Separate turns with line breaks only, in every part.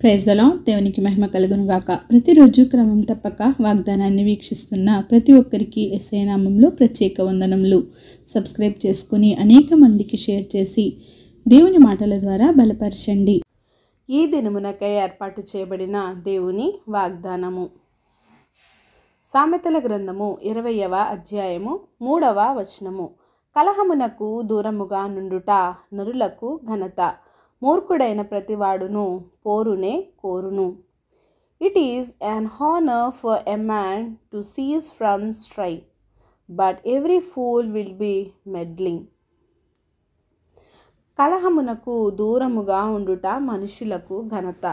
Praise the lord. దేవునికి మహిమ కలుగును గాక. ప్రతిరోజు క్రమం తప్పక వాగ్దానాన్ని వీక్షిస్తున్న ప్రతి ఒక్కరికి యేసయ్య నామములో ప్రత్యేక వందనములు. సబ్స్క్రైబ్ చేసుకుని అనేక మందికి షేర్ చేసి దేవుని మాటల ద్వారా బలపరచండి. ఈ దినమునకై ఏర్పాటు చేయబడిన దేవుని వాగ్దానము. సామెతల గ్రంథము 20వ అధ్యాయము 3వ వచనము. కలహమునకు దూరముగా నుండుట నరులకు ఘనత, మూర్ఖుడైన ప్రతివాడును పోరునే కోరును. It is an honor for a man to cease from strife, but every fool will be meddling. కలహమునకు దూరముగా ఉండుట మనుషులకు ఘనత.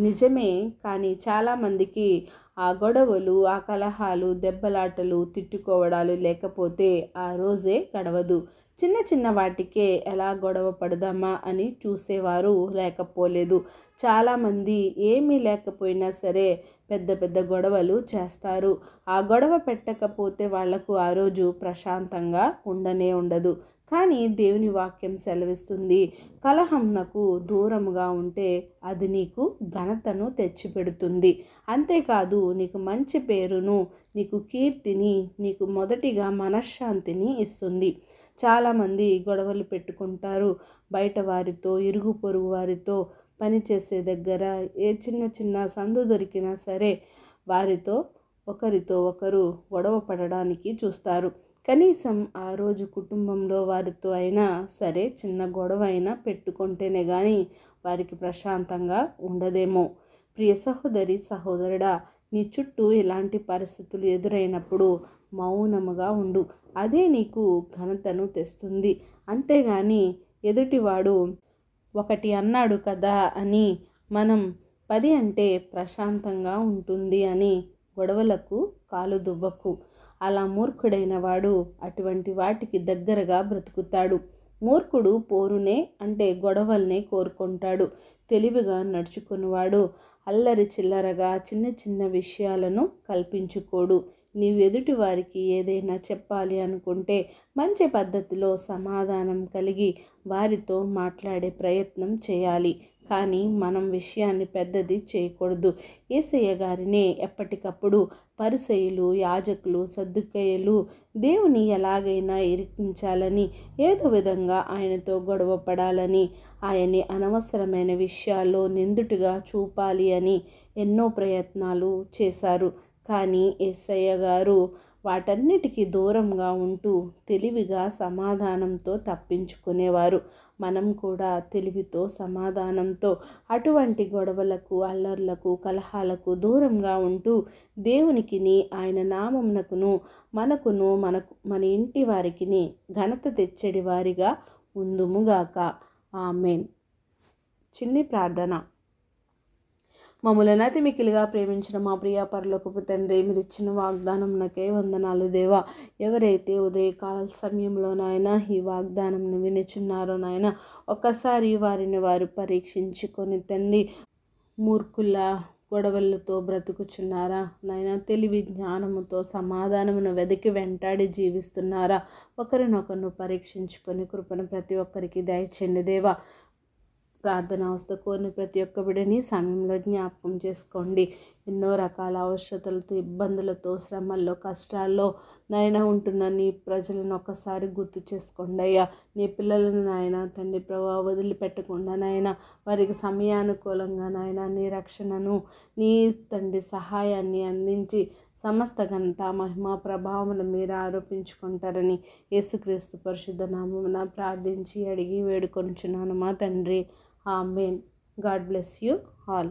నిజమే, కానీ చాలామందికి ఆ గొడవలు, ఆ కలహాలు, దెబ్బలాటలు, తిట్టుకోవడాలు లేకపోతే ఆ రోజే గడవదు. చిన్న చిన్న వాటికే ఎలా గొడవ పడదామా అని చూసేవారు లేకపోలేదు. చాలామంది ఏమీ లేకపోయినా సరే పెద్ద పెద్ద గొడవలు చేస్తారు. ఆ గొడవ పెట్టకపోతే వాళ్లకు ఆ రోజు ప్రశాంతంగా ఉండదు. కానీ దేవుని వాక్యం సెలవిస్తుంది, కలహంనకు దూరముగా ఉంటే అది నీకు ఘనతను తెచ్చిపెడుతుంది. అంతేకాదు, నీకు మంచి పేరును, నీకు కీర్తిని, నీకు మొదటిగా మనశ్శాంతిని ఇస్తుంది. చాలామంది గొడవలు పెట్టుకుంటారు. బయట వారితో, ఇరుగు పొరుగు వారితో, పనిచేసే దగ్గర ఏ చిన్న చిన్న సందు దొరికినా సరే వారితో ఒకరితో ఒకరు గొడవ పడడానికి చూస్తారు. కనీసం ఆ రోజు కుటుంబంలో వారితో అయినా సరే చిన్న గొడవ అయినా పెట్టుకుంటేనే కానీ వారికి ప్రశాంతంగా ఉండదేమో. ప్రియ సహోదరి, సహోదరుడా, నీ చుట్టూ ఇలాంటి పరిస్థితులు ఎదురైనప్పుడు మౌనముగా ఉండు. అదే నీకు ఘనతను తెస్తుంది. అంతేగాని ఎదుటివాడు ఒకటి అన్నాడు కదా అని మనం 10 అంటే ప్రశాంతంగా ఉంటుంది అని గొడవలకు కాలు దువ్వకు. అలా మూర్ఖుడైన వాడు అటువంటి వాటికి దగ్గరగా బ్రతుకుతాడు. మూర్ఖుడు పోరునే అంటే గొడవల్నే కోరుకుంటాడు. తెలివిగా నడుచుకునేవాడు అల్లరి చిల్లరగా చిన్న చిన్న విషయాలను కల్పించుకోడు. నీవు ఎదుటి వారికి ఏదైనా చెప్పాలి అనుకుంటే మంచి పద్ధతిలో సమాధానం కలిగి వారితో మాట్లాడే ప్రయత్నం చేయాలి. కానీ మనం విషయాన్ని పెద్దది చేయకూడదు. యేసయ్య గారినే ఎప్పటికప్పుడు పరిసయ్యులు, యాజకులు, సద్దుకయ్యులు దేవుని ఎలాగైనా ఇరికించాలని, ఏదో విధంగా ఆయనతో గొడవ పడాలని, ఆయన్ని అనవసరమైన విషయాల్లో నిందితుడిగా చూపాలి అని ఎన్నో ప్రయత్నాలు చేశారు. కానీ యేసయ్య గారు వాటన్నిటికీ దూరంగా ఉంటూ తెలివిగా సమాధానంతో తప్పించుకునేవారు. మనం కూడా తెలివితో, సమాధానంతో అటువంటి గొడవలకు, అల్లర్లకు, కలహాలకు దూరంగా ఉంటూ దేవునికిని, ఆయన నామమునకును, మనకును, మన ఇంటి వారికిని ఘనత తెచ్చడి వారిగా ఉందుముగాక. ఆమేన్. చిన్ని ప్రార్థన. మమ్ములను అతి మిక్కిలిగా ప్రేమించిన మా ప్రియ పరలోకపు తండ్రి, మీరు ఇచ్చిన వాగ్దానంనకే వందనాలు దేవా. ఎవరైతే ఉదయకాల సమయంలో నాయన ఈ వాగ్దానంను వినిచున్నారో నాయన, ఒక్కసారి వారిని వారు పరీక్షించుకొని తండ్రి, మూర్ఖుల గొడవలతో బ్రతుకుచున్నారా నాయన? తెలివి జ్ఞానముతో సమాధానమును వెతికి వెంటాడి జీవిస్తున్నారా? ఒకరినొకరు పరీక్షించుకొని కృపను ప్రతి ఒక్కరికి దయచేయండి దేవా. ప్రార్థన అవస్థ కోరిన ప్రతి ఒక్క బిడ్డని సమయంలో జ్ఞాపకం చేసుకోండి. ఎన్నో రకాల అవసరతలతో, ఇబ్బందులతో, శ్రమల్లో, కష్టాల్లో నాయన ఉంటున్న నీ ప్రజలను ఒక్కసారి గుర్తు చేసుకోండి అయ్యా. నీ పిల్లలను నాయన తండ్రి ప్రభావ వదిలిపెట్టకుండా నాయన వారికి సమయానుకూలంగా నాయన నీ రక్షణను, నీ తండ్రి సహాయాన్ని అందించి సమస్త ఘనత, మహిమ, ప్రభావమును మీరు ఆరోపించుకుంటారని యేసుక్రీస్తు పరిశుద్ధ నామమున ప్రార్థించి అడిగి వేడుకొనుచున్నాను మా తండ్రి. ఆమేన్. God bless you all.